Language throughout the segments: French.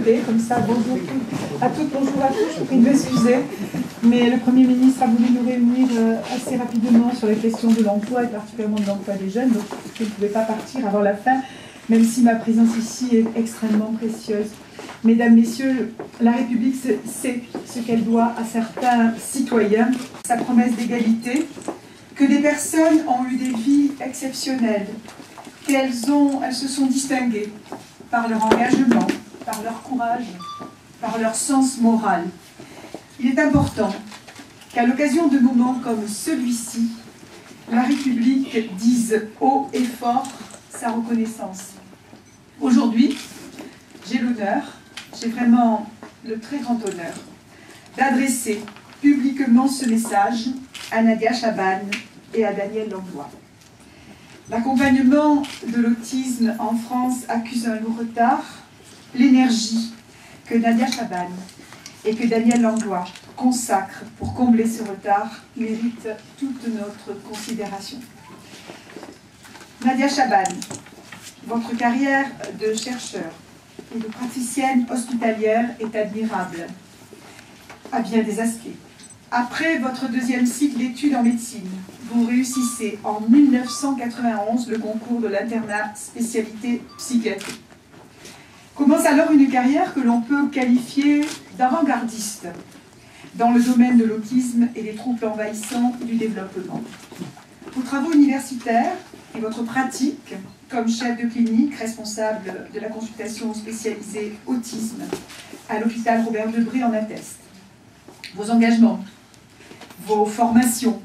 sauter, comme ça, bonjour à toutes, bonjour à tous, je prie de m'excuser. Mais le Premier ministre a voulu nous réunir assez rapidement sur les questions de l'emploi, et particulièrement de l'emploi des jeunes, donc je ne pouvais pas partir avant la fin, même si ma présence ici est extrêmement précieuse. Mesdames, Messieurs, la République sait ce qu'elle doit à certains citoyens, sa promesse d'égalité, que des personnes ont eu des vies exceptionnelles, qu'elles se sont distinguées par leur engagement, par leur courage, par leur sens moral. Il est important qu'à l'occasion de moments comme celui-ci, la République dise haut et fort sa reconnaissance. Aujourd'hui, j'ai vraiment le très grand honneur d'adresser publiquement ce message à Nadia Chaban et à Daniel Langlois. L'accompagnement de l'autisme en France accuse un lourd retard. L'énergie que Nadia Chaban et que Daniel Langlois consacrent pour combler ce retard mérite toute notre considération. Nadia Chaban, votre carrière de chercheur et de praticienne hospitalière est admirable à bien des aspects. Après votre deuxième cycle d'études en médecine, vous réussissez en 1991 le concours de l'internat spécialité psychiatrie. Commence alors une carrière que l'on peut qualifier d'avant-gardiste dans le domaine de l'autisme et des troubles envahissants du développement. Vos travaux universitaires et votre pratique comme chef de clinique responsable de la consultation spécialisée autisme à l'hôpital Robert Debré en attestent. Vos engagements, vos formations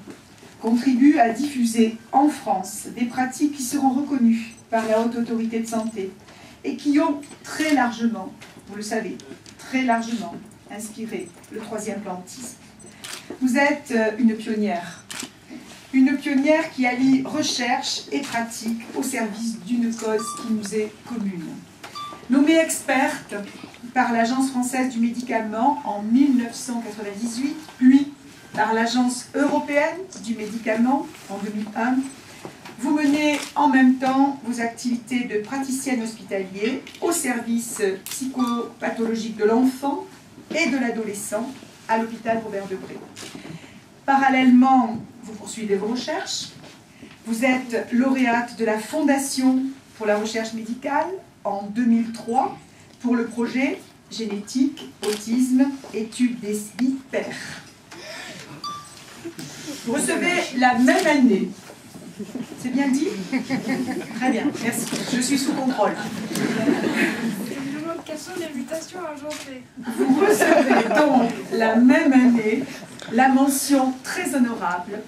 contribuent à diffuser en France des pratiques qui seront reconnues par la Haute Autorité de Santé et qui ont très largement, vous le savez, très largement inspiré le troisième plan autisme. Vous êtes une pionnière qui allie recherche et pratique au service d'une cause qui nous est commune. Nommée experte par l'Agence française du médicament en 1998, puis par l'Agence européenne du médicament en 2001, vous menez en même temps vos activités de praticienne hospitalier au service psychopathologique de l'enfant et de l'adolescent à l'hôpital Robert Debré. Parallèlement, vous poursuivez vos recherches. Vous êtes lauréate de la Fondation pour la recherche médicale en 2003 pour le projet Génétique, Autisme, Études des pairs. Vous recevez la même année. C'est bien dit? Très bien, merci. Je suis sous contrôle. Quelles sont les mutations engendrées? Vous recevez donc la même année la mention très honorable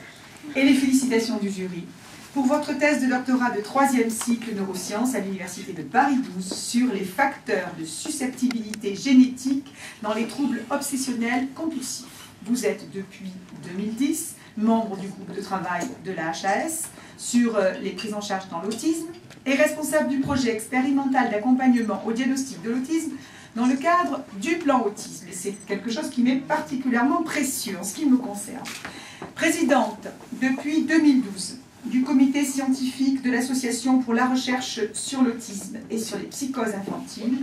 et les félicitations du jury pour votre thèse de doctorat de 3e cycle neurosciences à l'Université de Paris 12 sur les facteurs de susceptibilité génétique dans les troubles obsessionnels compulsifs. Vous êtes depuis 2010 membre du groupe de travail de la HAS sur les prises en charge dans l'autisme et responsable du projet expérimental d'accompagnement au diagnostic de l'autisme dans le cadre du plan autisme. Et c'est quelque chose qui m'est particulièrement précieux en ce qui me concerne. Présidente depuis 2012 du comité scientifique de l'Association pour la recherche sur l'autisme et sur les psychoses infantiles,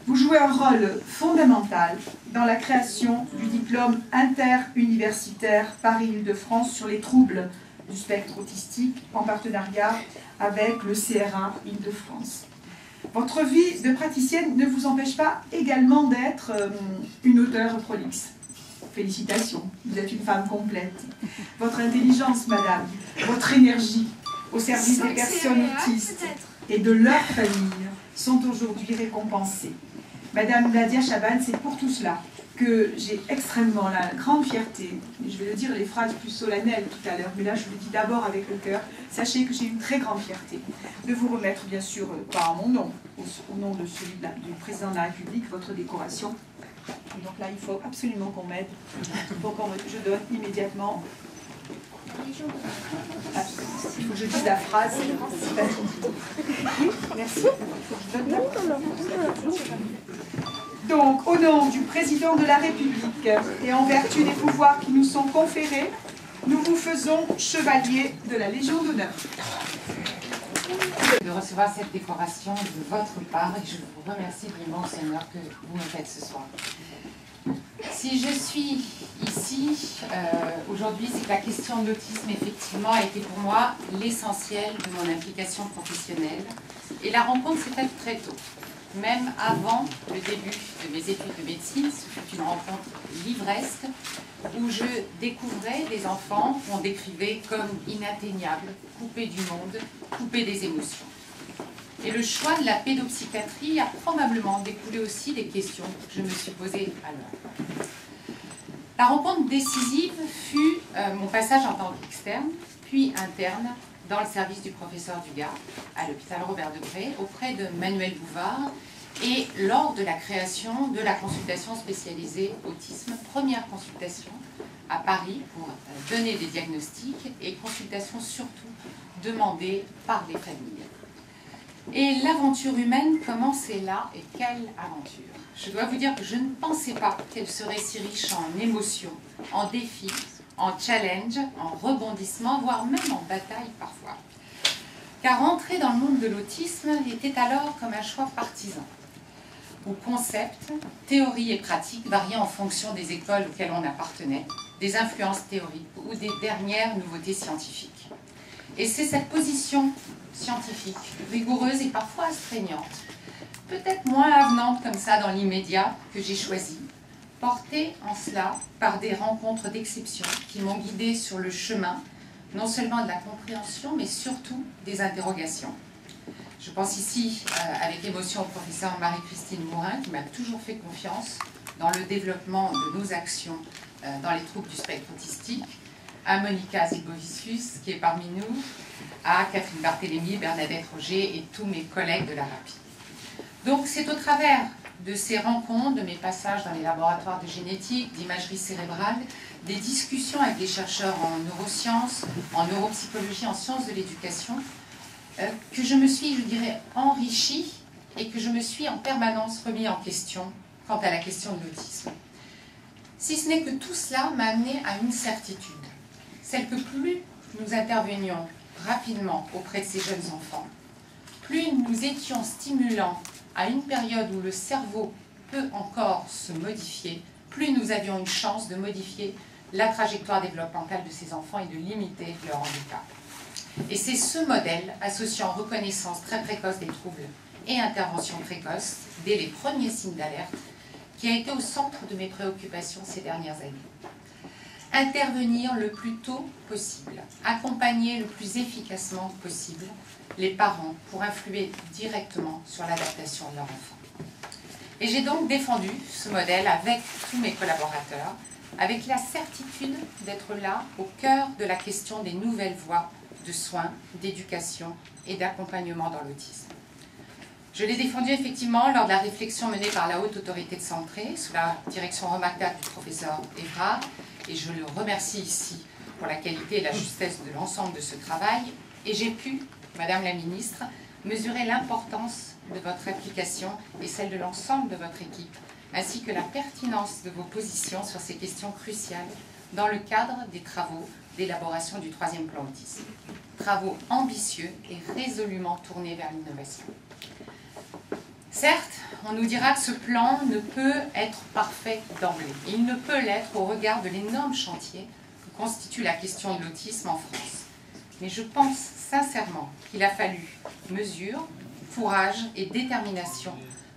vous jouez un rôle fondamental dans la création du diplôme interuniversitaire Paris-Île-de-France sur les troubles du spectre autistique en partenariat avec le CRA Île-de-France. Votre vie de praticienne ne vous empêche pas également d'être une auteure prolixe. Félicitations, vous êtes une femme complète. Votre intelligence, madame, votre énergie au service des personnes autistes et de leurs familles sont aujourd'hui récompensées. Madame Nadia Chaban, c'est pour tout cela que j'ai extrêmement la grande fierté, et je vais le dire les phrases plus solennelles tout à l'heure, mais là je le dis d'abord avec le cœur, sachez que j'ai une très grande fierté de vous remettre, bien sûr, pas en mon nom, au nom de celui du président de la République, votre décoration. Et donc là, il faut absolument qu'on m'aide pour que je donne immédiatement. Il faut que je dise la phrase. Oui, merci. Donc, au nom du président de la République et en vertu des pouvoirs qui nous sont conférés, nous vous faisons chevalier de la Légion d'honneur. de recevoir cette décoration de votre part et je vous remercie de l'immense honneur que vous me faites ce soir. Si je suis ici aujourd'hui, c'est que la question de l'autisme, effectivement, a été pour moi l'essentiel de mon implication professionnelle. Et la rencontre s'est faite très tôt. Même avant le début de mes études de médecine, ce fut une rencontre livresque où je découvrais des enfants qu'on décrivait comme inatteignables, coupés du monde, coupés des émotions. Et le choix de la pédopsychiatrie a probablement découlé aussi des questions que je me suis posées alors. La rencontre décisive fut mon passage en tant qu'externe, puis interne, dans le service du professeur Dugas, à l'hôpital Robert Debré, auprès de Manuel Bouvard, et lors de la création de la consultation spécialisée autisme, première consultation à Paris pour donner des diagnostics et consultation surtout demandée par les familles. Et l'aventure humaine commençait là, et quelle aventure! Je dois vous dire que je ne pensais pas qu'elle serait si riche en émotions, en défis, en challenge, en rebondissements, voire même en bataille parfois. Car entrer dans le monde de l'autisme était alors comme un choix partisan, où concepts, théories et pratiques variaient en fonction des écoles auxquelles on appartenait, des influences théoriques ou des dernières nouveautés scientifiques. Et c'est cette position scientifique, rigoureuse et parfois astreignante, peut-être moins avenante comme ça dans l'immédiat, que j'ai choisie, portée en cela par des rencontres d'exception qui m'ont guidée sur le chemin, non seulement de la compréhension, mais surtout des interrogations. Je pense ici avec émotion au professeur Marie-Christine Mourin, qui m'a toujours fait confiance dans le développement de nos actions dans les troubles du spectre autistique, à Monica Zilbovicius, qui est parmi nous, à Catherine Barthélémy, Bernadette Roger et tous mes collègues de la RAPI. Donc c'est au travers de ces rencontres, de mes passages dans les laboratoires de génétique, d'imagerie cérébrale, des discussions avec des chercheurs en neurosciences, en neuropsychologie, en sciences de l'éducation, que je me suis, je dirais, enrichie et que je me suis en permanence remis en question quant à la question de l'autisme. Si ce n'est que tout cela m'a amené à une certitude, celle que plus nous intervenions rapidement auprès de ces jeunes enfants, plus nous étions stimulants à une période où le cerveau peut encore se modifier, plus nous avions une chance de modifier la trajectoire développementale de ces enfants et de limiter leur handicap. Et c'est ce modèle, associant reconnaissance très précoce des troubles et intervention précoce, dès les premiers signes d'alerte, qui a été au centre de mes préoccupations ces dernières années. Intervenir le plus tôt possible, accompagner le plus efficacement possible les parents pour influer directement sur l'adaptation de leur enfant. Et j'ai donc défendu ce modèle avec tous mes collaborateurs, avec la certitude d'être là au cœur de la question des nouvelles voies de soins, d'éducation et d'accompagnement dans l'autisme. Je l'ai défendu effectivement lors de la réflexion menée par la Haute Autorité de Santé, sous la direction remarquable du professeur Évrard, et je le remercie ici pour la qualité et la justesse de l'ensemble de ce travail. Et j'ai pu, Madame la Ministre, mesurer l'importance de votre application et celle de l'ensemble de votre équipe, ainsi que la pertinence de vos positions sur ces questions cruciales dans le cadre des travaux d'élaboration du 3e plan autisme. Travaux ambitieux et résolument tournés vers l'innovation. Certes, on nous dira que ce plan ne peut être parfait d'emblée. Il ne peut l'être au regard de l'énorme chantier que constitue la question de l'autisme en France. Mais je pense sincèrement qu'il a fallu mesure, courage et détermination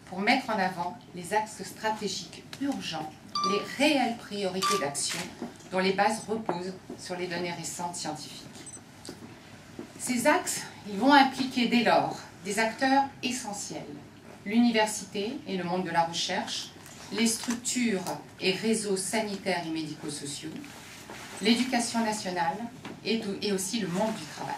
pour mettre en avant les axes stratégiques urgents, les réelles priorités d'action dont les bases reposent sur les données récentes scientifiques. Ces axes, ils vont impliquer dès lors des acteurs essentiels, l'université et le monde de la recherche, les structures et réseaux sanitaires et médico-sociaux, l'éducation nationale et aussi le monde du travail.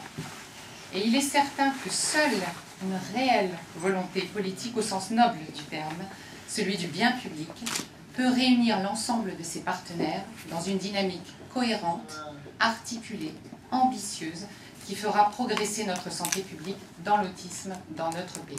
Et il est certain que seule une réelle volonté politique au sens noble du terme, celui du bien public, peut réunir l'ensemble de ses partenaires dans une dynamique cohérente, articulée, ambitieuse, qui fera progresser notre santé publique dans l'autisme dans notre pays.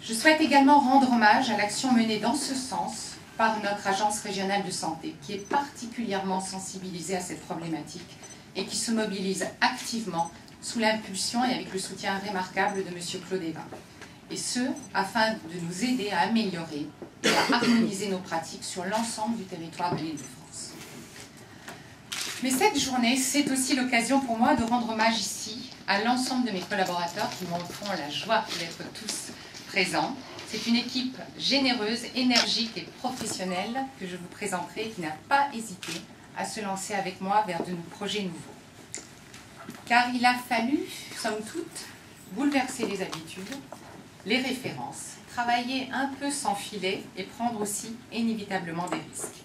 Je souhaite également rendre hommage à l'action menée dans ce sens par notre agence régionale de santé, qui est particulièrement sensibilisée à cette problématique et qui se mobilise activement sous l'impulsion et avec le soutien remarquable de M. Claude Eva. Et ce, afin de nous aider à améliorer et à harmoniser nos pratiques sur l'ensemble du territoire de l'Île-de-France. Mais cette journée, c'est aussi l'occasion pour moi de rendre hommage ici à l'ensemble de mes collaborateurs qui m'en font la joie d'être tous présents. C'est une équipe généreuse, énergique et professionnelle que je vous présenterai, qui n'a pas hésité à se lancer avec moi vers de nouveaux projets nouveaux. Car il a fallu, somme toute, bouleverser les habitudes, les références, travailler un peu sans filet et prendre aussi inévitablement des risques.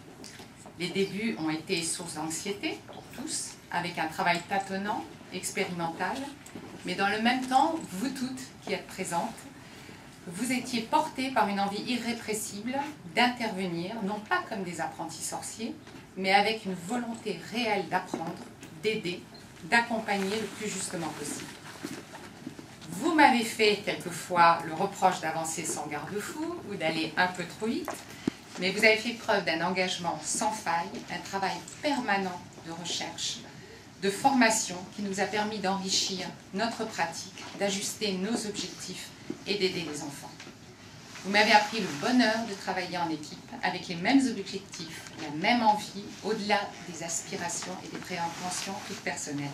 Les débuts ont été source d'anxiété pour tous, avec un travail tâtonnant, expérimental, mais dans le même temps, vous toutes qui êtes présentes, vous étiez portées par une envie irrépressible d'intervenir, non pas comme des apprentis sorciers, mais avec une volonté réelle d'apprendre, d'aider, d'accompagner le plus justement possible. Vous m'avez fait quelquefois le reproche d'avancer sans garde-fou ou d'aller un peu trop vite, mais vous avez fait preuve d'un engagement sans faille, un travail permanent de recherche, de formation qui nous a permis d'enrichir notre pratique, d'ajuster nos objectifs et d'aider les enfants. Vous m'avez appris le bonheur de travailler en équipe avec les mêmes objectifs, la même envie, au-delà des aspirations et des préintentions toutes personnelles,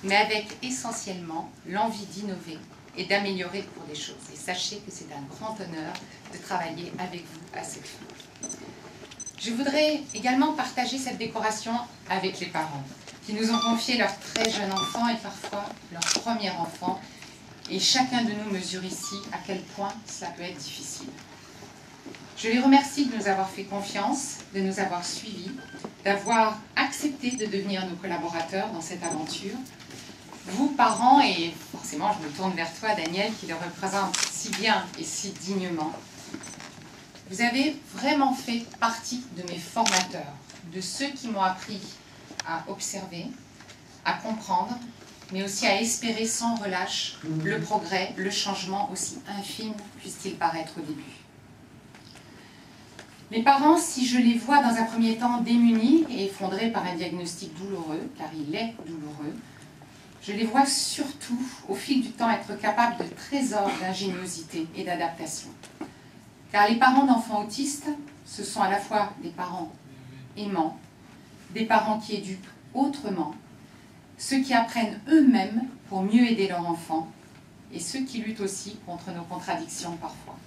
mais avec essentiellement l'envie d'innover et d'améliorer le cours des choses. Et sachez que c'est un grand honneur de travailler avec vous à cette fin. Je voudrais également partager cette décoration avec les parents, qui nous ont confié leur très jeune enfant et parfois leur premier enfant. Et chacun de nous mesure ici à quel point cela peut être difficile. Je les remercie de nous avoir fait confiance, de nous avoir suivis, d'avoir accepté de devenir nos collaborateurs dans cette aventure. Vous, parents, et forcément je me tourne vers toi, Daniel, qui le représente si bien et si dignement, vous avez vraiment fait partie de mes formateurs, de ceux qui m'ont appris à observer, à comprendre, mais aussi à espérer sans relâche le progrès, le changement, aussi infime puisse-t-il paraître au début. Les parents, si je les vois dans un premier temps démunis et effondrés par un diagnostic douloureux, car il est douloureux, je les vois surtout, au fil du temps, être capables de trésors d'ingéniosité et d'adaptation. Car les parents d'enfants autistes, ce sont à la fois des parents aimants, des parents qui éduquent autrement, ceux qui apprennent eux-mêmes pour mieux aider leur enfant et ceux qui luttent aussi contre nos contradictions parfois.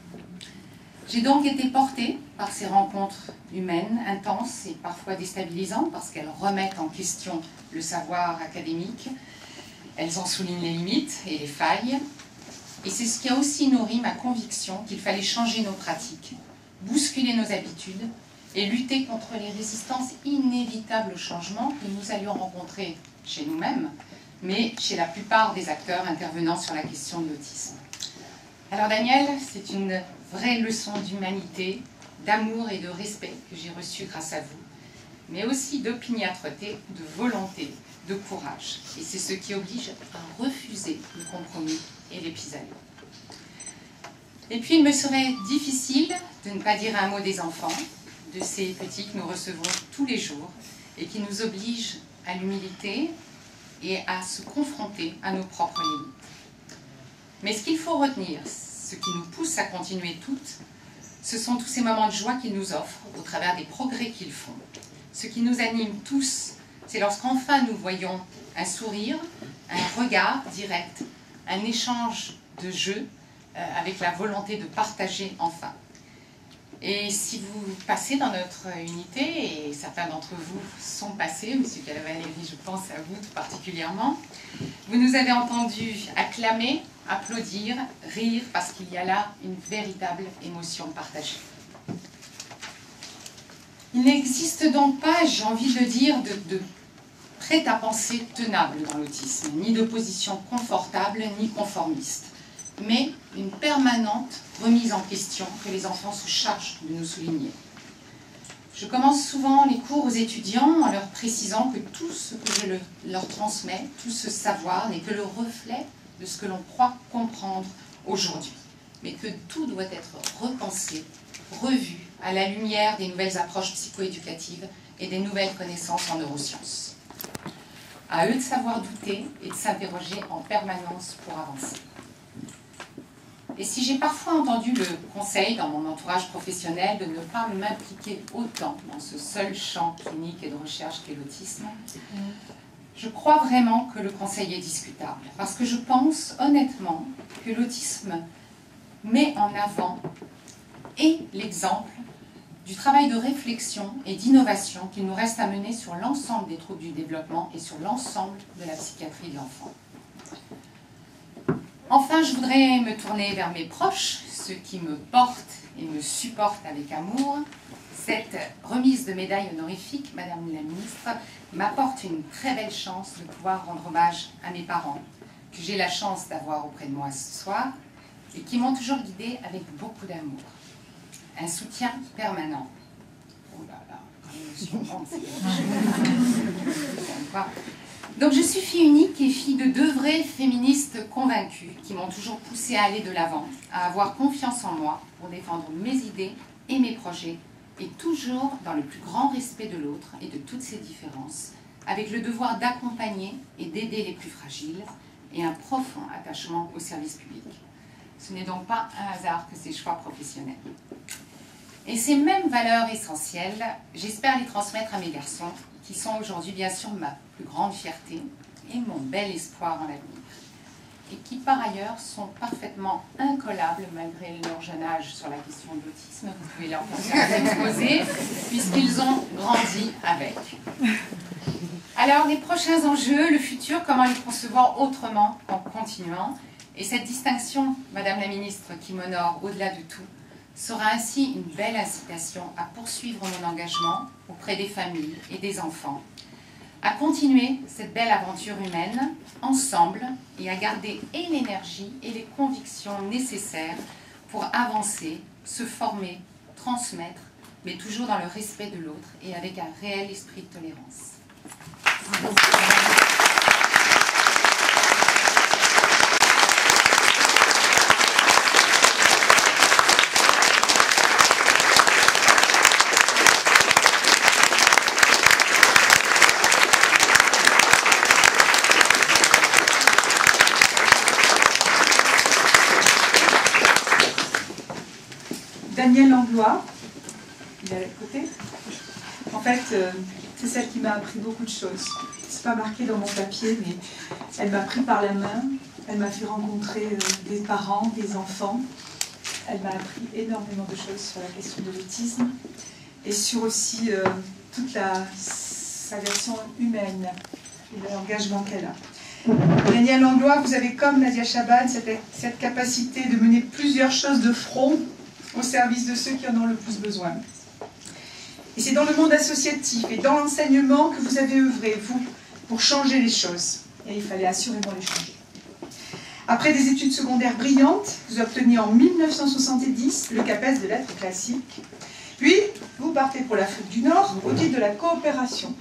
J'ai donc été portée par ces rencontres humaines, intenses et parfois déstabilisantes parce qu'elles remettent en question le savoir académique, elles en soulignent les limites et les failles, et c'est ce qui a aussi nourri ma conviction qu'il fallait changer nos pratiques, bousculer nos habitudes et lutter contre les résistances inévitables au changement que nous allions rencontrer chez nous-mêmes, mais chez la plupart des acteurs intervenant sur la question de l'autisme. Alors Daniel, c'est une vraie leçon d'humanité, d'amour et de respect que j'ai reçue grâce à vous, mais aussi d'opiniâtreté, de volonté, de courage. Et c'est ce qui oblige à refuser le compromis et les pis-aller. Et puis il me serait difficile de ne pas dire un mot des enfants, de ces petits que nous recevons tous les jours et qui nous obligent à l'humilité et à se confronter à nos propres limites. Mais ce qu'il faut retenir, ce qui nous pousse à continuer toutes, ce sont tous ces moments de joie qu'ils nous offrent au travers des progrès qu'ils font. Ce qui nous anime tous, c'est lorsqu'enfin nous voyons un sourire, un regard direct, un échange de jeux avec la volonté de partager enfin. Et si vous passez dans notre unité, et certains d'entre vous sont passés, M. Calavalleri, je pense à vous tout particulièrement, vous nous avez entendus acclamer, applaudir, rire, parce qu'il y a là une véritable émotion partagée. Il n'existe donc pas, j'ai envie de le dire, de prêt-à-penser tenable dans l'autisme, ni de position confortable, ni conformiste, mais une permanente remise en question que les enfants se chargent de nous souligner. Je commence souvent les cours aux étudiants en leur précisant que tout ce que je leur transmets, tout ce savoir n'est que le reflet de ce que l'on croit comprendre aujourd'hui, mais que tout doit être repensé, revu à la lumière des nouvelles approches psychoéducatives et des nouvelles connaissances en neurosciences. À eux de savoir douter et de s'interroger en permanence pour avancer. Et si j'ai parfois entendu le conseil dans mon entourage professionnel de ne pas m'impliquer autant dans ce seul champ clinique et de recherche qu'est l'autisme, je crois vraiment que le conseil est discutable. Parce que je pense honnêtement que l'autisme met en avant et l'exemple du travail de réflexion et d'innovation qu'il nous reste à mener sur l'ensemble des troubles du développement et sur l'ensemble de la psychiatrie de l'enfant. Enfin, je voudrais me tourner vers mes proches, ceux qui me portent et me supportent avec amour. Cette remise de médaille honorifique, Madame la Ministre, m'apporte une très belle chance de pouvoir rendre hommage à mes parents, que j'ai la chance d'avoir auprès de moi ce soir, et qui m'ont toujours guidée avec beaucoup d'amour. Un soutien permanent. Oh là là, quand l'émotion monte, donc je suis fille unique et fille de deux vraies féministes convaincues qui m'ont toujours poussée à aller de l'avant, à avoir confiance en moi pour défendre mes idées et mes projets, et toujours dans le plus grand respect de l'autre et de toutes ses différences, avec le devoir d'accompagner et d'aider les plus fragiles, et un profond attachement au service public. Ce n'est donc pas un hasard que ces choix professionnels. Et ces mêmes valeurs essentielles, j'espère les transmettre à mes garçons, qui sont aujourd'hui bien sûr ma plus grande fierté et mon bel espoir en l'avenir. Et qui par ailleurs sont parfaitement incollables malgré leur jeune âge sur la question de l'autisme. Vous pouvez leur faire exposer, puisqu'ils ont grandi avec. Alors les prochains enjeux, le futur, comment les concevoir autrement en continuant. Et cette distinction, Madame la Ministre, qui m'honore au-delà de tout, sera ainsi une belle incitation à poursuivre mon engagement auprès des familles et des enfants, à continuer cette belle aventure humaine ensemble et à garder et l'énergie et les convictions nécessaires pour avancer, se former, transmettre, mais toujours dans le respect de l'autre et avec un réel esprit de tolérance. Danielle Langlois, il est à côté. En fait, c'est celle qui m'a appris beaucoup de choses. C'est pas marqué dans mon papier, mais elle m'a pris par la main, elle m'a fait rencontrer des parents, des enfants. Elle m'a appris énormément de choses sur la question de l'autisme et sur aussi toute sa version humaine et l'engagement qu'elle a. Danielle Langlois, vous avez comme Nadia Chaban cette capacité de mener plusieurs choses de front au service de ceux qui en ont le plus besoin. Et c'est dans le monde associatif et dans l'enseignement que vous avez œuvré, vous, pour changer les choses. Et il fallait assurément les changer. Après des études secondaires brillantes, vous obtenez en 1970 le CAPES de lettres classiques. Puis, vous partez pour l'Afrique du Nord au titre de la coopération,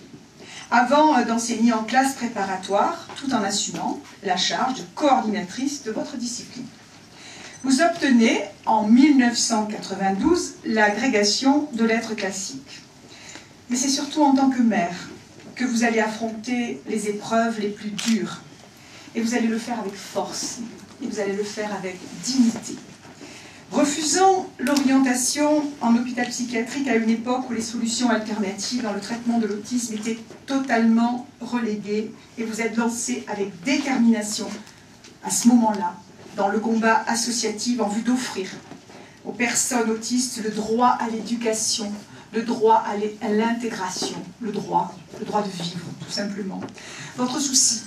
avant d'enseigner en classe préparatoire, tout en assumant la charge de coordinatrice de votre discipline. Vous obtenez en 1992 l'agrégation de lettres classiques. Mais c'est surtout en tant que mère que vous allez affronter les épreuves les plus dures. Et vous allez le faire avec force. Et vous allez le faire avec dignité. Refusant l'orientation en hôpital psychiatrique à une époque où les solutions alternatives dans le traitement de l'autisme étaient totalement reléguées, et vous êtes lancé avec détermination à ce moment-là dans le combat associatif en vue d'offrir aux personnes autistes le droit à l'éducation, le droit à l'intégration, le droit de vivre, tout simplement. Votre souci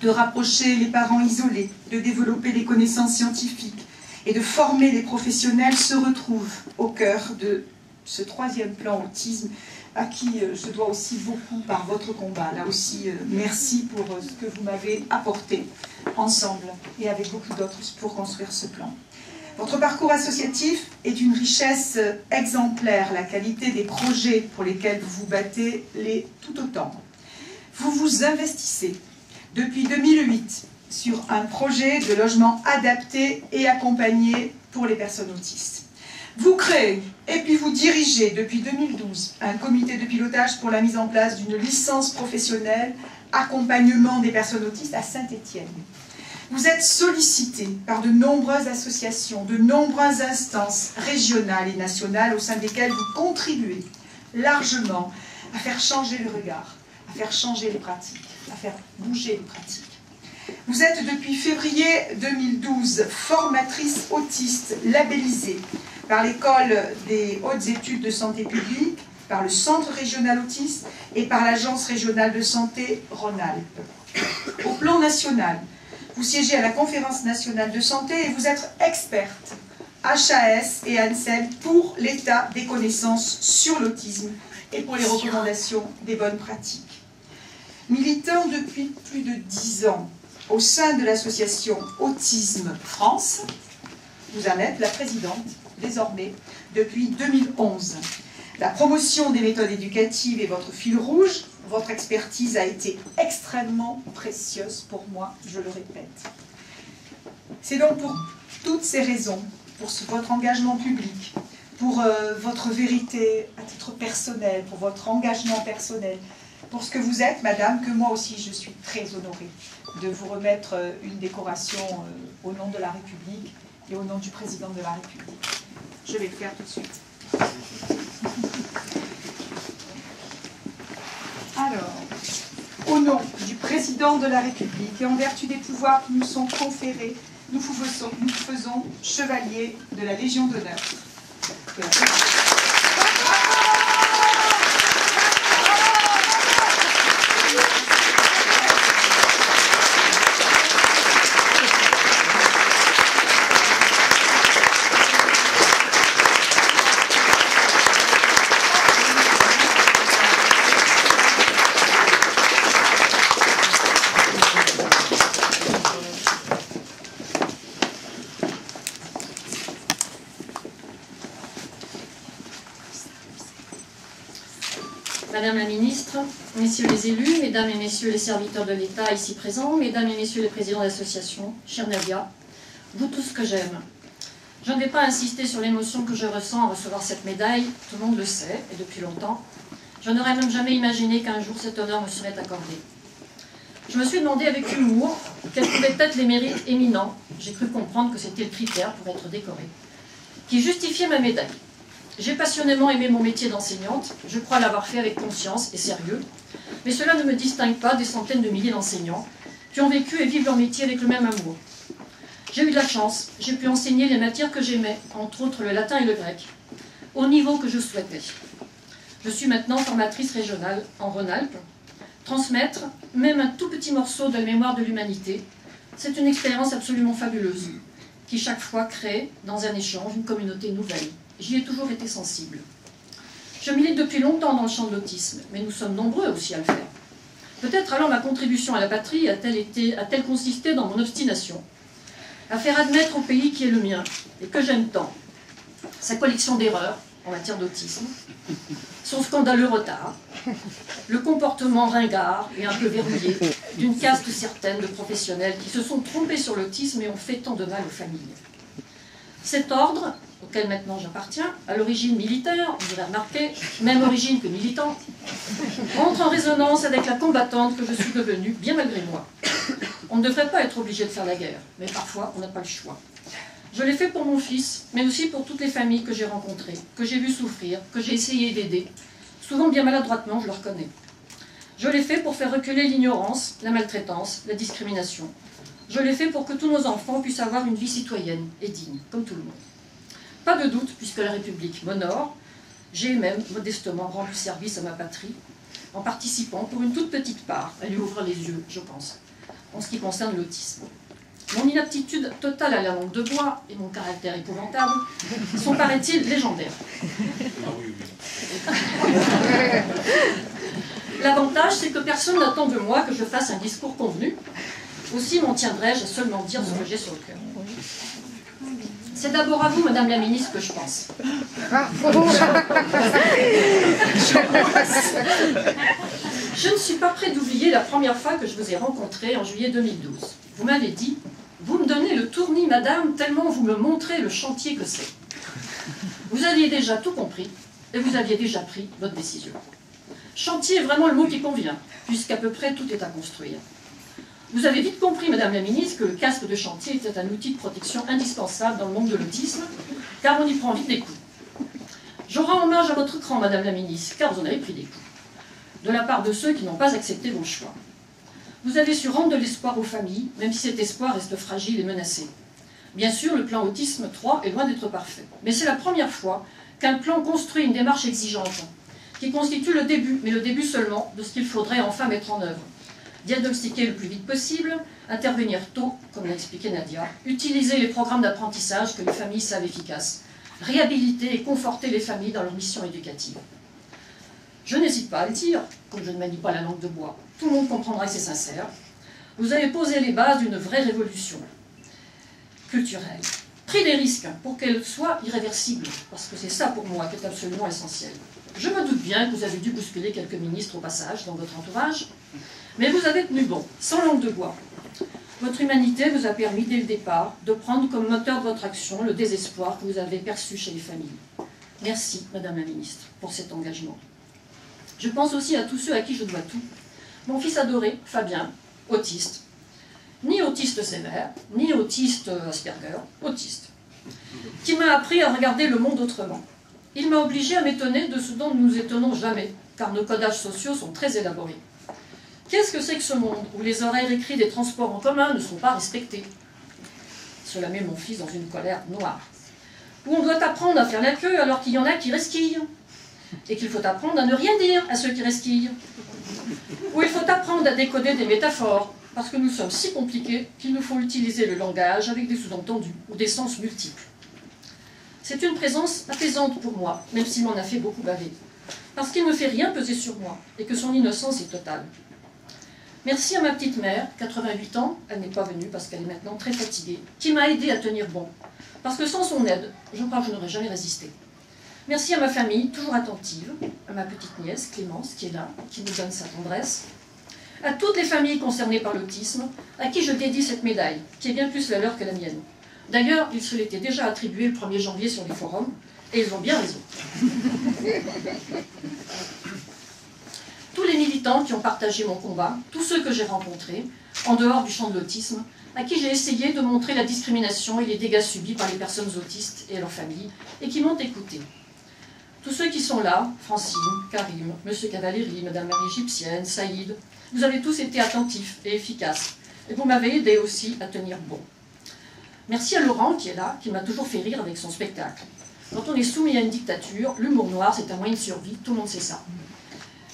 de rapprocher les parents isolés, de développer les connaissances scientifiques et de former les professionnels se retrouve au cœur de ce troisième plan autisme à qui je dois aussi beaucoup par votre combat. Là aussi, merci pour ce que vous m'avez apporté ensemble et avec beaucoup d'autres pour construire ce plan. Votre parcours associatif est d'une richesse exemplaire. La qualité des projets pour lesquels vous vous battez l'est tout autant. Vous vous investissez depuis 2008 sur un projet de logement adapté et accompagné pour les personnes autistes. Vous créez et puis vous dirigez depuis 2012 un comité de pilotage pour la mise en place d'une licence professionnelle accompagnement des personnes autistes à Saint-Étienne. Vous êtes sollicité par de nombreuses associations, de nombreuses instances régionales et nationales au sein desquelles vous contribuez largement à faire changer le regard, à faire changer les pratiques, à faire bouger les pratiques. Vous êtes depuis février 2012 formatrice autiste labellisée par l'École des hautes études de santé publique, par le Centre régional autiste et par l'Agence régionale de santé Rhône-Alpes. Au plan national, vous siégez à la Conférence nationale de santé et vous êtes experte HAS et ANSEM pour l'état des connaissances sur l'autisme et pour les recommandations des bonnes pratiques. Militant depuis plus de 10 ans au sein de l'association Autisme France, vous en êtes la présidente désormais depuis 2011. La promotion des méthodes éducatives est votre fil rouge. Votre expertise a été extrêmement précieuse pour moi, je le répète. C'est donc pour toutes ces raisons, pour votre engagement public, pour votre vérité à titre personnel, pour votre engagement personnel, pour ce que vous êtes, madame, que moi aussi je suis très honorée de vous remettre une décoration au nom de la République et au nom du président de la République. Je vais le faire tout de suite. Alors, au nom du président de la République et en vertu des pouvoirs qui nous sont conférés, nous faisons chevalier de la Légion d'honneur. Madame la ministre, messieurs les élus, mesdames et messieurs les serviteurs de l'État ici présents, mesdames et messieurs les présidents d'associations, chère Nadia, vous tous que j'aime. Je ne vais pas insister sur l'émotion que je ressens à recevoir cette médaille, tout le monde le sait, et depuis longtemps. Je n'aurais même jamais imaginé qu'un jour cet honneur me serait accordé. Je me suis demandé avec humour quels pouvaient être les mérites éminents, j'ai cru comprendre que c'était le critère pour être décorée, qui justifiait ma médaille. J'ai passionnément aimé mon métier d'enseignante, je crois l'avoir fait avec conscience et sérieux, mais cela ne me distingue pas des centaines de milliers d'enseignants qui ont vécu et vivent leur métier avec le même amour. J'ai eu de la chance, j'ai pu enseigner les matières que j'aimais, entre autres le latin et le grec, au niveau que je souhaitais. Je suis maintenant formatrice régionale en Rhône-Alpes. Transmettre même un tout petit morceau de la mémoire de l'humanité, c'est une expérience absolument fabuleuse, qui chaque fois crée, dans un échange, une communauté nouvelle. J'y ai toujours été sensible. Je milite depuis longtemps dans le champ de l'autisme, mais nous sommes nombreux aussi à le faire. Peut-être alors ma contribution à la patrie a-t-elle consisté dans mon obstination, à faire admettre au pays qui est le mien, et que j'aime tant, sa collection d'erreurs en matière d'autisme, son scandaleux retard, le comportement ringard et un peu verrouillé d'une caste certaine de professionnels qui se sont trompés sur l'autisme et ont fait tant de mal aux familles. Cet ordre, auquel maintenant j'appartiens, à l'origine militaire, vous aurez remarqué, même origine que militante, entre en résonance avec la combattante que je suis devenue, bien malgré moi. On ne devrait pas être obligé de faire la guerre, mais parfois on n'a pas le choix. Je l'ai fait pour mon fils, mais aussi pour toutes les familles que j'ai rencontrées, que j'ai vues souffrir, que j'ai essayé d'aider, souvent bien maladroitement, je le reconnais. Je l'ai fait pour faire reculer l'ignorance, la maltraitance, la discrimination. Je l'ai fait pour que tous nos enfants puissent avoir une vie citoyenne et digne, comme tout le monde. Pas de doute, puisque la République m'honore, j'ai même modestement rendu service à ma patrie, en participant pour une toute petite part à lui ouvrir les yeux, je pense, en ce qui concerne l'autisme. Mon inaptitude totale à la langue de bois et mon caractère épouvantable sont, paraît-il, légendaires. L'avantage, c'est que personne n'attend de moi que je fasse un discours convenu. Aussi m'en tiendrai-je à seulement dire ce que j'ai sur le cœur. C'est d'abord à vous, Madame la Ministre, que je pense. Je ne suis pas près d'oublier la première fois que je vous ai rencontré en juillet 2012. Vous m'avez dit, vous me donnez le tournis, Madame, tellement vous me montrez le chantier que c'est. Vous aviez déjà tout compris et vous aviez déjà pris votre décision. Chantier est vraiment le mot qui convient, puisqu'à peu près tout est à construire. Vous avez vite compris, Madame la Ministre, que le casque de chantier était un outil de protection indispensable dans le monde de l'autisme, car on y prend vite des coups. Je rends hommage à votre cran, Madame la Ministre, car vous en avez pris des coups, de la part de ceux qui n'ont pas accepté vos choix. Vous avez su rendre de l'espoir aux familles, même si cet espoir reste fragile et menacé. Bien sûr, le plan Autisme 3 est loin d'être parfait, mais c'est la première fois qu'un plan construit une démarche exigeante, qui constitue le début, mais le début seulement, de ce qu'il faudrait enfin mettre en œuvre. Diagnostiquer le plus vite possible, intervenir tôt, comme l'a expliqué Nadia, utiliser les programmes d'apprentissage que les familles savent efficaces, réhabiliter et conforter les familles dans leur mission éducative. Je n'hésite pas à le dire, comme je ne manie pas la langue de bois, tout le monde comprendra que c'est sincère. Vous avez posé les bases d'une vraie révolution culturelle. Pris des risques pour qu'elle soit irréversible, parce que c'est ça pour moi qui est absolument essentiel. Je me doute bien que vous avez dû bousculer quelques ministres au passage dans votre entourage, mais vous avez tenu bon, sans langue de bois. Votre humanité vous a permis dès le départ de prendre comme moteur de votre action le désespoir que vous avez perçu chez les familles. Merci, Madame la Ministre, pour cet engagement. Je pense aussi à tous ceux à qui je dois tout. Mon fils adoré, Fabien, autiste. Ni autiste sévère, ni autiste Asperger, autiste. Qui m'a appris à regarder le monde autrement. Il m'a obligé à m'étonner de ce dont nous nous étonnons jamais, car nos codages sociaux sont très élaborés. Qu'est-ce que c'est que ce monde où les horaires écrits des transports en commun ne sont pas respectés? Cela met mon fils dans une colère noire. Où on doit apprendre à faire la queue alors qu'il y en a qui resquillent. Et qu'il faut apprendre à ne rien dire à ceux qui resquillent. Où il faut apprendre à décoder des métaphores, parce que nous sommes si compliqués qu'il nous faut utiliser le langage avec des sous-entendus ou des sens multiples. C'est une présence apaisante pour moi, même s'il m'en a fait beaucoup baver, parce qu'il ne fait rien peser sur moi et que son innocence est totale. Merci à ma petite mère, 88 ans, elle n'est pas venue parce qu'elle est maintenant très fatiguée, qui m'a aidé à tenir bon, parce que sans son aide, je crois que je n'aurais jamais résisté. Merci à ma famille, toujours attentive, à ma petite nièce, Clémence, qui est là, qui nous donne sa tendresse, à toutes les familles concernées par l'autisme, à qui je dédie cette médaille, qui est bien plus la leur que la mienne. D'ailleurs, ils se l'étaient déjà attribué le 1er janvier sur les forums, et ils ont bien raison. Tous les militants qui ont partagé mon combat, tous ceux que j'ai rencontrés, en dehors du champ de l'autisme, à qui j'ai essayé de montrer la discrimination et les dégâts subis par les personnes autistes et leurs familles, et qui m'ont écouté. Tous ceux qui sont là, Francine, Karim, M. Cavalieri, Mme Marie Égyptienne, Saïd, vous avez tous été attentifs et efficaces, et vous m'avez aidé aussi à tenir bon. Merci à Laurent qui est là, qui m'a toujours fait rire avec son spectacle. Quand on est soumis à une dictature, l'humour noir c'est un moyen de survie, tout le monde sait ça.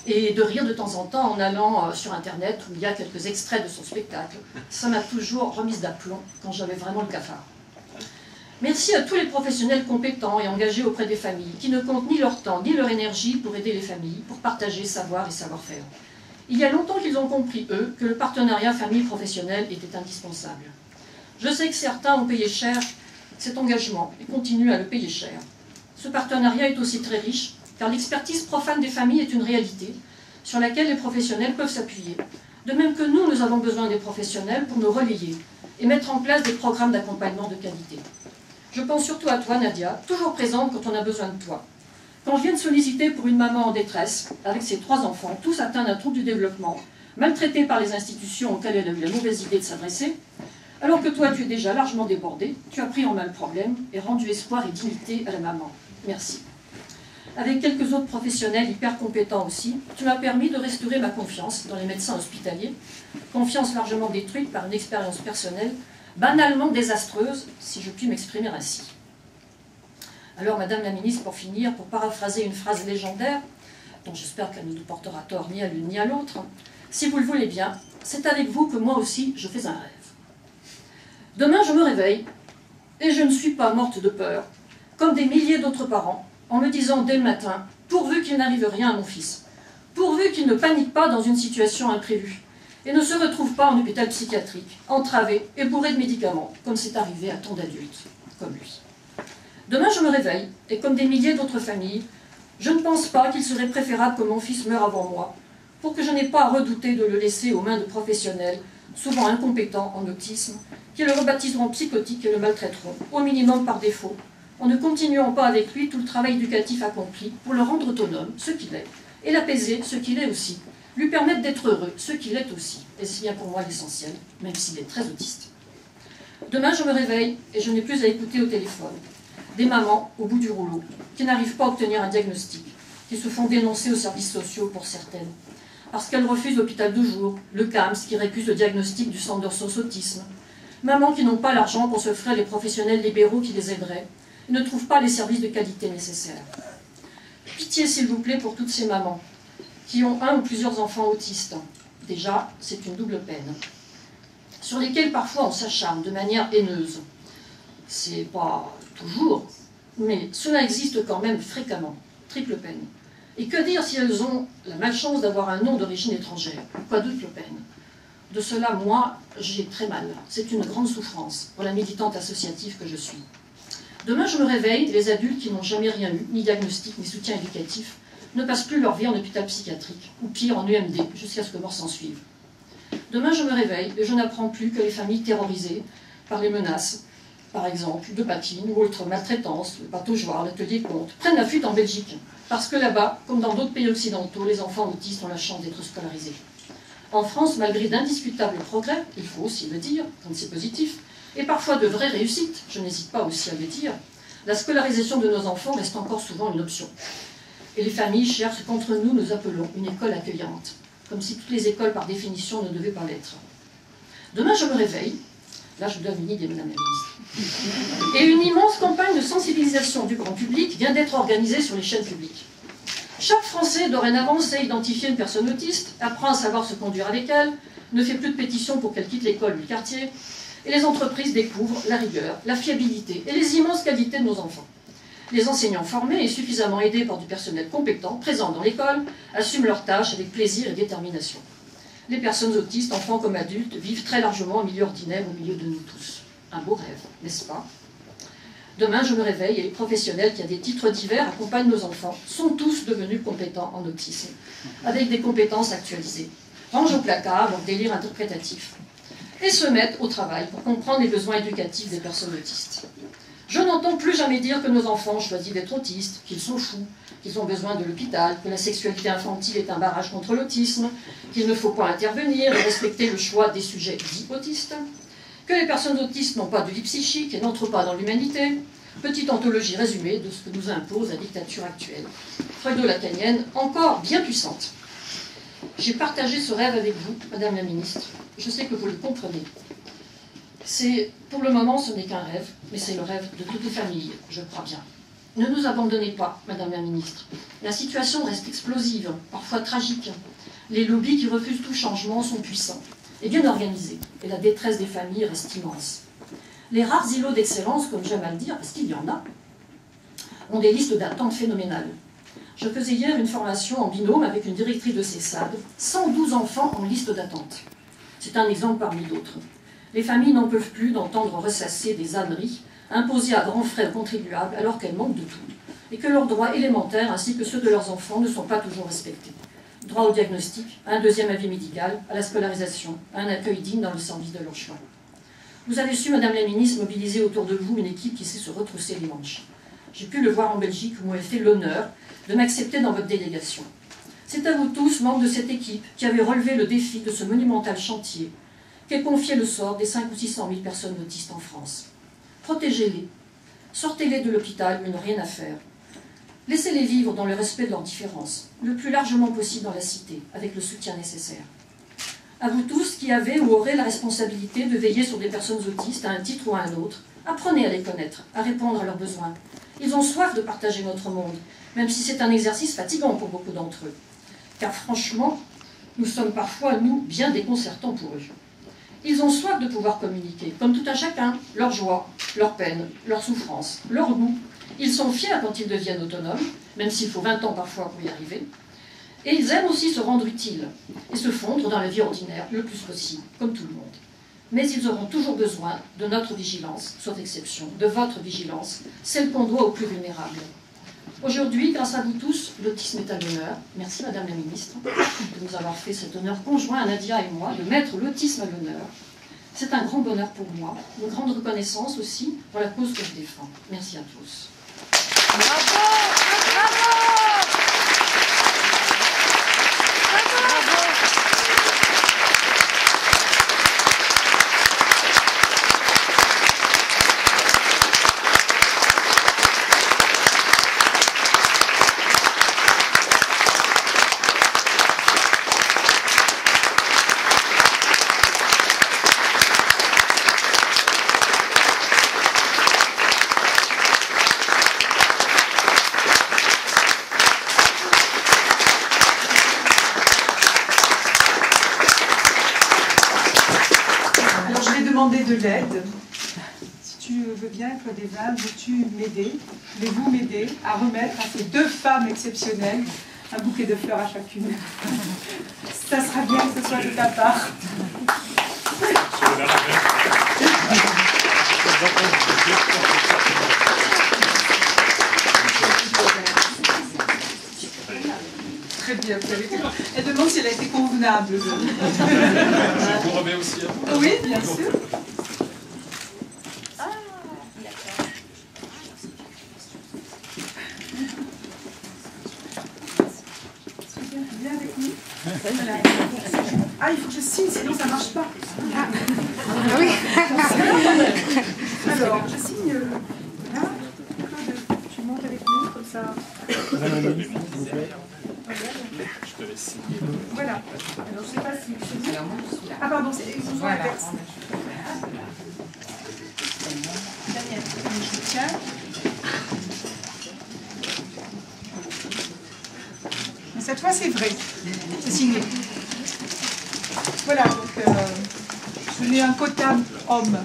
Et de rire de temps en temps en allant sur Internet où il y a quelques extraits de son spectacle, ça m'a toujours remise d'aplomb quand j'avais vraiment le cafard. Merci à tous les professionnels compétents et engagés auprès des familles, qui ne comptent ni leur temps ni leur énergie pour aider les familles, pour partager savoir et savoir-faire. Il y a longtemps qu'ils ont compris, eux, que le partenariat famille-professionnel était indispensable. Je sais que certains ont payé cher cet engagement et continuent à le payer cher. Ce partenariat est aussi très riche, car l'expertise profane des familles est une réalité sur laquelle les professionnels peuvent s'appuyer. De même que nous avons besoin des professionnels pour nous relayer et mettre en place des programmes d'accompagnement de qualité. Je pense surtout à toi, Nadia, toujours présente quand on a besoin de toi. Quand je viens de solliciter pour une maman en détresse, avec ses 3 enfants, tous atteints d'un trouble du développement, maltraités par les institutions auxquelles elle a eu la mauvaise idée de s'adresser, alors que toi, tu es déjà largement débordé, tu as pris en main le problème et rendu espoir et dignité à la maman. Merci. Avec quelques autres professionnels hyper compétents aussi, tu m'as permis de restaurer ma confiance dans les médecins hospitaliers, confiance largement détruite par une expérience personnelle banalement désastreuse, si je puis m'exprimer ainsi. Alors, Madame la Ministre, pour finir, pour paraphraser une phrase légendaire, dont j'espère qu'elle ne nous portera tort ni à l'une ni à l'autre, si vous le voulez bien, c'est avec vous que moi aussi je fais un rêve. Demain, je me réveille, et je ne suis pas morte de peur, comme des milliers d'autres parents, en me disant dès le matin, pourvu qu'il n'arrive rien à mon fils, pourvu qu'il ne panique pas dans une situation imprévue, et ne se retrouve pas en hôpital psychiatrique, entravé et bourré de médicaments, comme c'est arrivé à tant d'adultes, comme lui. Demain, je me réveille, et comme des milliers d'autres familles, je ne pense pas qu'il serait préférable que mon fils meure avant moi, pour que je n'ai pas à redouter de le laisser aux mains de professionnels, souvent incompétents en autisme, qui le rebaptiseront psychotique et le maltraiteront, au minimum par défaut, en ne continuant pas avec lui tout le travail éducatif accompli pour le rendre autonome, ce qu'il est, et l'apaiser, ce qu'il est aussi, lui permettre d'être heureux, ce qu'il est aussi, et c'est bien pour moi l'essentiel, même s'il est très autiste. Demain, je me réveille et je n'ai plus à écouter au téléphone des mamans au bout du rouleau qui n'arrivent pas à obtenir un diagnostic, qui se font dénoncer aux services sociaux pour certaines, parce qu'elles refusent l'hôpital de jour, le CAMS qui récuse le diagnostic du centre de ressources autisme, mamans qui n'ont pas l'argent pour s'offrir les professionnels libéraux qui les aideraient et ne trouvent pas les services de qualité nécessaires. Pitié, s'il vous plaît, pour toutes ces mamans qui ont un ou plusieurs enfants autistes. Déjà, c'est une double peine, sur lesquels parfois on s'acharne de manière haineuse. C'est pas toujours, mais cela existe quand même fréquemment. Triple peine. Et que dire si elles ont la malchance d'avoir un nom d'origine étrangère? Quadruple peine. De cela, moi, j'ai très mal. C'est une grande souffrance pour la militante associative que je suis. Demain, je me réveille et les adultes qui n'ont jamais rien eu, ni diagnostic, ni soutien éducatif, ne passent plus leur vie en hôpital psychiatrique, ou pire, en UMD, jusqu'à ce que mort s'en suive. Demain, je me réveille et je n'apprends plus que les familles terrorisées par les menaces, par exemple, de patine ou autre maltraitance, le pataugeoire, l'atelier compte, prennent la fuite en Belgique, parce que là-bas, comme dans d'autres pays occidentaux, les enfants autistes ont la chance d'être scolarisés. En France, malgré d'indiscutables progrès, il faut aussi le dire, quand c'est positif, et parfois de vraies réussites, je n'hésite pas aussi à le dire, la scolarisation de nos enfants reste encore souvent une option. Et les familles cherchent ce qu'entre nous nous appelons une école accueillante, comme si toutes les écoles par définition ne devaient pas l'être. Demain, je me réveille, là je vous donne une idée, Madame la Ministre, et une immense campagne de sensibilisation du grand public vient d'être organisée sur les chaînes publiques. Chaque Français dorénavant sait identifier une personne autiste, apprend à savoir se conduire avec elle, ne fait plus de pétitions pour qu'elle quitte l'école ou le quartier, et les entreprises découvrent la rigueur, la fiabilité et les immenses qualités de nos enfants. Les enseignants formés et suffisamment aidés par du personnel compétent, présent dans l'école, assument leurs tâches avec plaisir et détermination. Les personnes autistes, enfants comme adultes, vivent très largement en milieu ordinaire au milieu de nous tous. Un beau rêve, n'est-ce pas? Demain, je me réveille et les professionnels qui, à des titres divers, accompagnent nos enfants sont tous devenus compétents en autisme, avec des compétences actualisées, rangent au placard leur délire interprétatif et se mettent au travail pour comprendre les besoins éducatifs des personnes autistes. Je n'entends plus jamais dire que nos enfants ont choisi d'être autistes, qu'ils sont fous, qu'ils ont besoin de l'hôpital, que la sexualité infantile est un barrage contre l'autisme, qu'il ne faut pas intervenir et respecter le choix des sujets dits autistes, que les personnes autistes n'ont pas de vie psychique et n'entrent pas dans l'humanité. Petite anthologie résumée de ce que nous impose la dictature actuelle. Freudo-lacanienne, encore bien puissante. J'ai partagé ce rêve avec vous, Madame la Ministre. Je sais que vous le comprenez. Pour le moment, ce n'est qu'un rêve, mais c'est le rêve de toutes les familles, je crois bien. Ne nous abandonnez pas, Madame la Ministre. La situation reste explosive, parfois tragique. Les lobbies qui refusent tout changement sont puissants et bien organisés, et la détresse des familles reste immense. Les rares îlots d'excellence, comme j'aime à le dire, parce qu'il y en a, ont des listes d'attente phénoménales. Je faisais hier une formation en binôme avec une directrice de CESAD, 112 enfants en liste d'attente. C'est un exemple parmi d'autres. Les familles n'en peuvent plus d'entendre ressasser des âneries imposées à grands frais aux contribuables alors qu'elles manquent de tout, et que leurs droits élémentaires ainsi que ceux de leurs enfants ne sont pas toujours respectés. Droit au diagnostic, à un deuxième avis médical, à la scolarisation, à un accueil digne dans le service de leur choix. Vous avez su, Madame la Ministre, mobiliser autour de vous une équipe qui sait se retrousser les manches. J'ai pu le voir en Belgique, où vous m'avez fait l'honneur de m'accepter dans votre délégation. C'est à vous tous, membres de cette équipe, qui avez relevé le défi de ce monumental chantier, qu'est confié le sort des 500 ou 600 000 personnes autistes en France. Protégez-les, sortez-les de l'hôpital où ils n'ont rien à faire. Laissez-les vivre dans le respect de leurs différences, le plus largement possible dans la cité, avec le soutien nécessaire. À vous tous qui avez ou aurez la responsabilité de veiller sur des personnes autistes à un titre ou à un autre, apprenez à les connaître, à répondre à leurs besoins. Ils ont soif de partager notre monde, même si c'est un exercice fatigant pour beaucoup d'entre eux. Car franchement, nous sommes parfois, nous, bien déconcertants pour eux. Ils ont soif de pouvoir communiquer, comme tout un chacun, leur joie, leur peine, leur souffrance, leur goût. Ils sont fiers quand ils deviennent autonomes, même s'il faut 20 ans parfois pour y arriver. Et ils aiment aussi se rendre utiles et se fondre dans la vie ordinaire le plus possible, comme tout le monde. Mais ils auront toujours besoin de notre vigilance, sauf exception, de votre vigilance, celle qu'on doit aux plus vulnérables. Aujourd'hui, grâce à vous tous, l'autisme est à l'honneur. Merci Madame la Ministre de nous avoir fait cet honneur conjoint à Nadia et moi, de mettre l'autisme à l'honneur. C'est un grand bonheur pour moi, une grande reconnaissance aussi pour la cause que je défends. Merci à tous. Bravo! Bravo! de l'aide. Si tu veux bien, Claude Evin, veux-tu m'aider? Voulez-vous m'aider à remettre à ces deux femmes exceptionnelles un bouquet de fleurs à chacune? Ça sera bien que ce soit de ta part. Très bien, vous avez été... Elle demande si elle a été convenable. Je vous remets aussi. Hein. Oui, bien sûr. Viens avec nous. Voilà. Ah, il faut que je signe, sinon ça ne marche pas. Ah. Oui. Alors, je signe là. Claude, tu montes avec nous, comme ça. Je te laisse signer. Voilà. Alors, je ne sais pas si c'est bon. Alors moi je suis là. Ah, pardon, c'est ils ont Voilà. le texte. Daniel, je tiens. Mais cette fois, c'est vrai. C'est signé. Voilà, donc je mets un quota homme,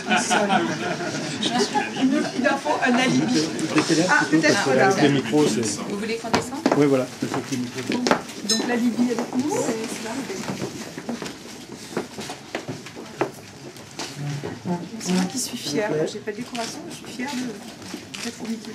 un seul. Il en faut un alibi. Ah, peut-être voilà. Le micro, c'est... Vous voulez qu'on descende? Oui, voilà. C'est ça qui est micro. Donc l'alibi avec nous, c'est l'arrivée. C'est moi qui suis fière. J'ai pas de décoration, je suis fière d'être au milieu.